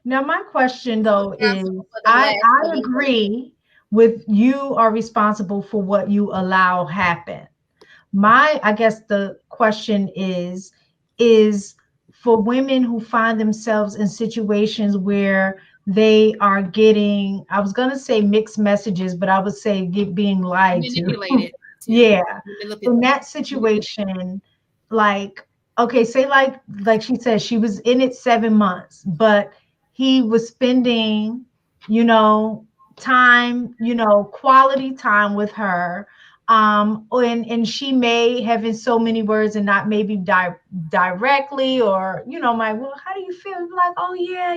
Now, my question though is, Responsible for the I lasting. agree with you are responsible for what you allow happen. I guess the question is for women who find themselves in situations where they are getting, I was going to say mixed messages, but I would say being lied to. Manipulated to Yeah. manipulate. In that situation, like, okay, say like she said, she was in it 7 months, but he was spending, you know, time, quality time with her. And she may have in so many words and not maybe directly, or my, well, how do you feel? Like, oh yeah,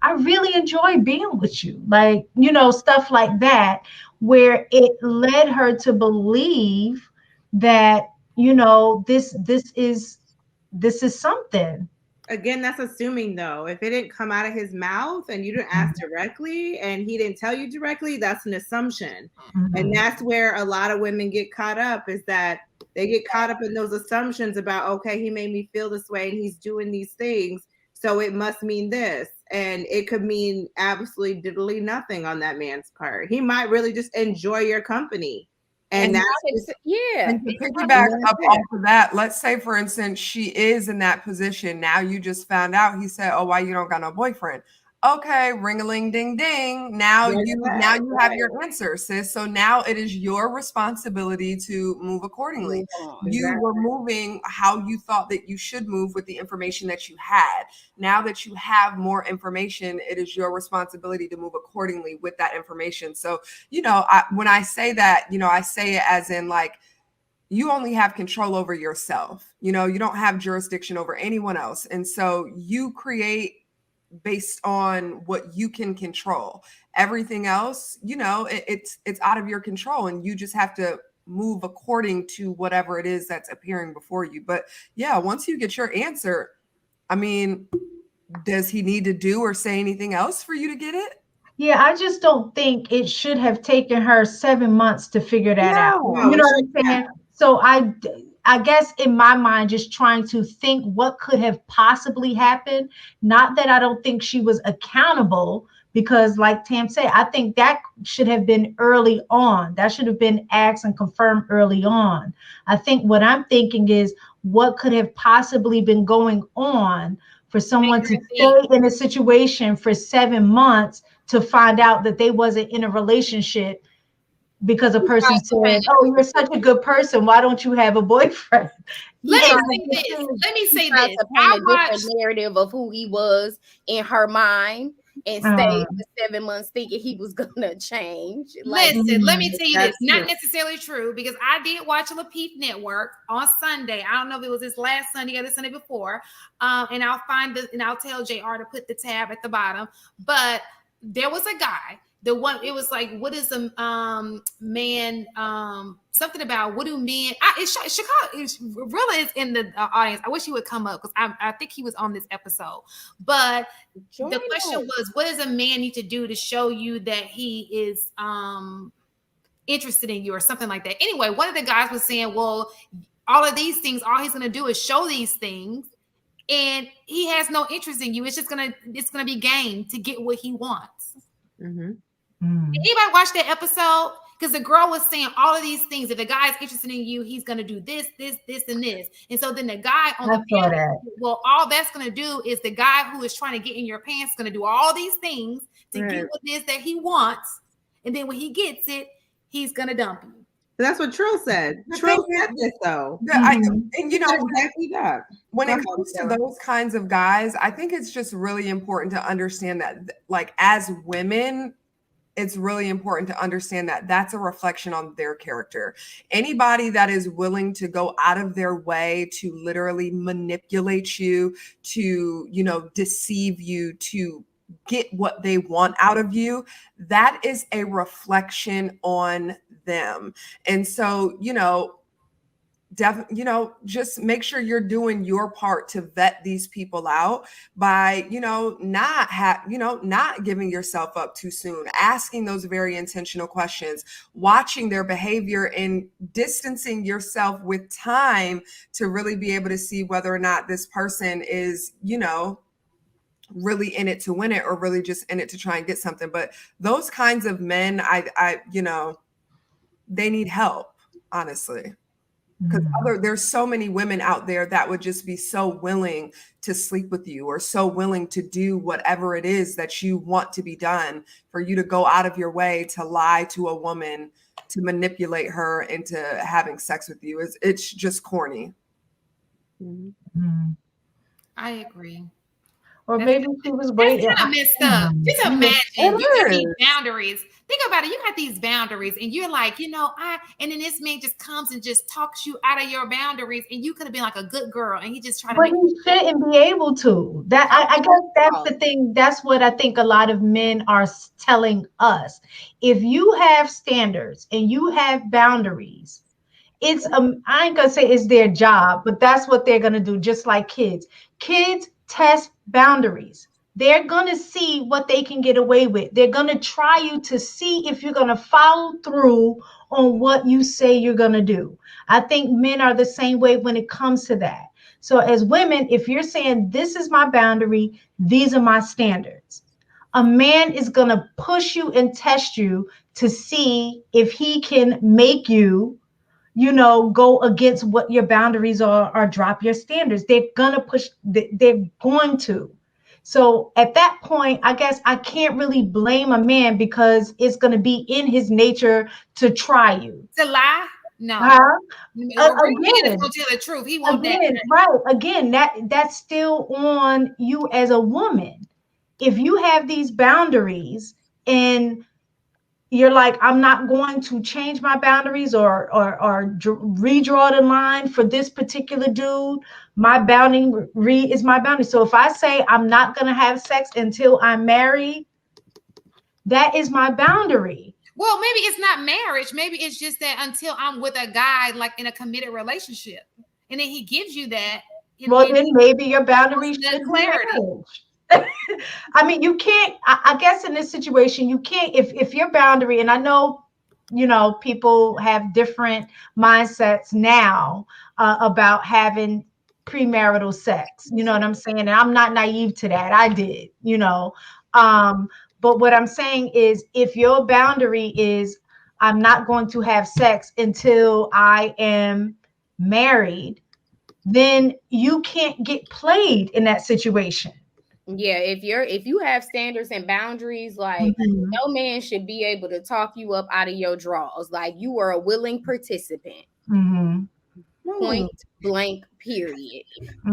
I really enjoy being with you, like, stuff like that, where it led her to believe that, this is something. Again, that's assuming though. If it didn't come out of his mouth and you didn't ask directly and he didn't tell you directly, that's an assumption. And Mhm. that's where a lot of women get caught up, is that they get caught up in those assumptions about, okay, he made me feel this way and he's doing these things, so it must mean this. And it could mean absolutely diddly nothing on that man's part. He might really just enjoy your company. And And that's not just, yeah. And to and piggyback that's up it. off of that, let's say, for instance, she is in that position. Now you just found out he said, "Oh, why you don't got no boyfriend?" Okay, ring-a-ling ding ding. Now Red you flag, have right. your answer, sis. So now it is your responsibility to move accordingly. Move on. You Exactly. were moving how you thought that you should move with the information that you had. Now that you have more information, it is your responsibility to move accordingly with that information. So, when I say that, I say it as in like, you only have control over yourself. You don't have jurisdiction over anyone else. And so you create based on what you can control. Everything else, it's out of your control, and you just have to move according to whatever it is that's appearing before you. But yeah, once you get your answer, I mean, does he need to do or say anything else for you to get it? Yeah, I just don't think it should have taken her 7 months to figure that out. No, You it know should what I'm saying? So I guess in my mind, just trying to think what could have possibly happened. Not that I don't think she was accountable, because like Tam said, I think that should have been early on. That should have been asked and confirmed early on. I think what I'm thinking is what could have possibly been going on for Make someone to her think. stay in a situation for 7 months to find out that they wasn't in a relationship, because a person Trying to said, paint "Oh, you're such a good person. Why don't you have a boyfriend?" he Let me And tried say the this. thing- Let me he say tried this. to paint I a different watched. narrative of who he was in her mind and stayed um, for 7 months thinking he was gonna change. Like Listen, let me mm, tell you this. That's Not true. necessarily true, because I did watch Lapeef Network on Sunday. I don't know if it was this last Sunday or the Sunday before. And I'll find the and I'll tell JR to put the tab at the bottom. But there was a guy. The one, it was like, what is a man? Something about what do men? It's Chicago. It's really is in the audience. I wish he would come up, because I think he was on this episode. But join the question us. was, what does a man need to do to show you that he is interested in you, or something like that? Anyway, one of the guys was saying, well, all of these things, all he's going to do is show these things, and he has no interest in you. It's gonna be game to get what he wants. Mm-hmm. mm. Anybody watch that episode? Because the girl was saying all of these things. If the guy is interested in you, he's going to do this, this, this, and this. And so then the guy on I the saw panel, that. well, all that's going to do is the guy who is trying to get in your pants going to do all these things to Right. get what it is that he wants. And then when he gets it, he's going to dump you. That's what Trill said. The Trill thing said this though. Mhm. and He said exactly that. when Go it ahead, comes to Sarah. those kinds of guys, I think it's just really important to understand that, like, as women, it's really important to understand that that's a reflection on their character. Anybody that is willing to go out of their way to literally manipulate you, to, deceive you, to get what they want out of you, that is a reflection on them. And so, just make sure you're doing your part to vet these people out by, not giving yourself up too soon, asking those very intentional questions, watching their behavior, and distancing yourself with time to really be able to see whether or not this person is, really in it to win it or really just in it to try and get something. But those kinds of men, I they need help, honestly. Because there's so many women out there that would just be so willing to sleep with you or so willing to do whatever it is that you want to be done, for you to go out of your way to lie to a woman, to manipulate her into having sex with you. It's just corny. I agree. Or maybe she was waiting. That's kind of messed up. Just imagine you got these boundaries. Think about it. You got these boundaries, and you're like, and then this man just comes and just talks you out of your boundaries, and you could have been like a good girl, and he just tried to. But he shouldn't be able to. That I guess that's the thing. That's what I think a lot of men are telling us. If you have standards and you have boundaries, it's I ain't gonna say it's their job, but that's what they're gonna do. Just like kids. Kids test boundaries. They're going to see what they can get away with. They're going to try you to see if you're going to follow through on what you say you're going to do. I think men are the same way when it comes to that. So as women, if you're saying this is my boundary, these are my standards, a man is going to push you and test you to see if he can make you go against what your boundaries are or drop your standards. They're going to push, they're going to. So at that point, I guess I can't really blame a man because it's going to be in his nature to try you. To lie? No. Again, going to tell the truth. He won't. Right. Again, that's still on you as a woman. If you have these boundaries and you're like, I'm not going to change my boundaries or redraw the line for this particular dude. My boundary is my boundary. So if I say I'm not going to have sex until I'm married, that is my boundary. Well, maybe it's not marriage. Maybe it's just that until I'm with a guy, like in a committed relationship, and then he gives you that. Well, then maybe your boundary should be marriage. I mean, you can't, I guess in this situation, you can't, if your boundary, and I know, people have different mindsets now about having premarital sex, you know what I'm saying? And I'm not naive to that. I did, but what I'm saying is if your boundary is, I'm not going to have sex until I am married, then you can't get played in that situation. Yeah, if you have standards and boundaries, like no man should be able to talk you up out of your drawers. Like you were a willing participant. Point blank, period.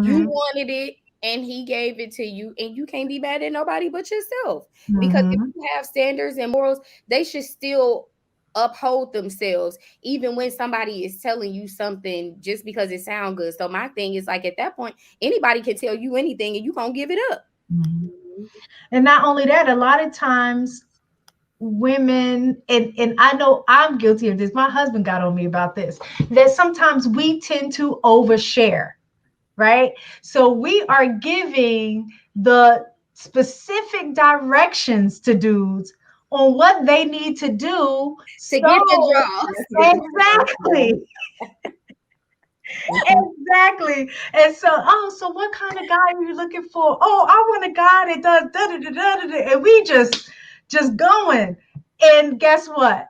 You wanted it and he gave it to you, and you can't be mad at nobody but yourself. Because if you have standards and morals, they should still uphold themselves even when somebody is telling you something just because it sounds good. So my thing is, like, at that point, anybody can tell you anything and you gonna give it up. And not only that, a lot of times women, and I know I'm guilty of this, my husband got on me about this, that sometimes we tend to overshare, right? So we are giving the specific directions to dudes on what they need to do to get the draw. Exactly. Exactly. And so what kind of guy are you looking for? Oh, I want a guy that does da da da da da, and we just going. And guess what?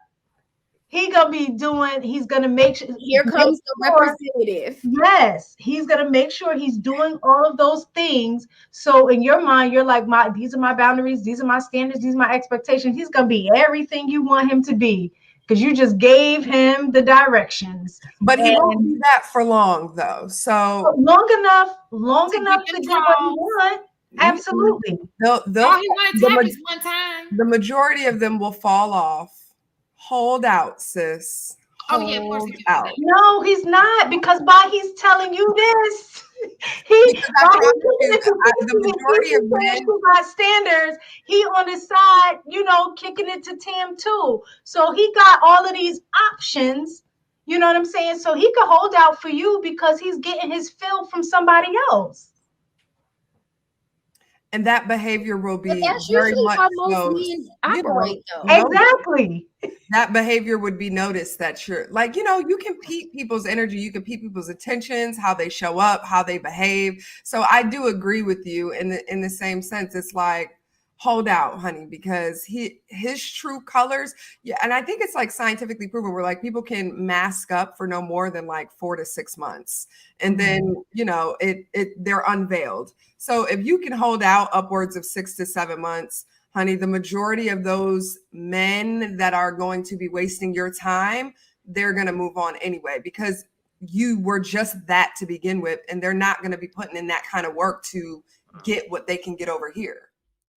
He's gonna make sure. Here comes the representative. Yes, he's gonna make sure he's doing all of those things. So in your mind, you're like, these are my boundaries, these are my standards, these are my expectations. He's gonna be everything you want him to be, because you just gave him the directions. But he won't do that for long, though. So long enough to get what you want. Absolutely. The majority of them will fall off. Hold out, sis. Hold out. No, he's not, because he's telling you this. The majority of men got standards. He on his side, kicking it to Tam too. So he got all of these options. You know what I'm saying? So he could hold out for you because he's getting his fill from somebody else. And that behavior will be But that's very usually much how most so, men operate, though. Exactly. That behavior would be noticed, that you're like, you can peep people's energy, you can peep people's intentions, how they show up, how they behave. So I do agree with you in the same sense. It's like, hold out, honey, because his true colors. Yeah. And I think it's like scientifically proven where like people can mask up for no more than like 4 to 6 months. And then, they're unveiled. So if you can hold out upwards of 6 to 7 months, honey, the majority of those men that are going to be wasting your time, they're going to move on anyway, because you were just that to begin with. And they're not going to be putting in that kind of work to get what they can get over here.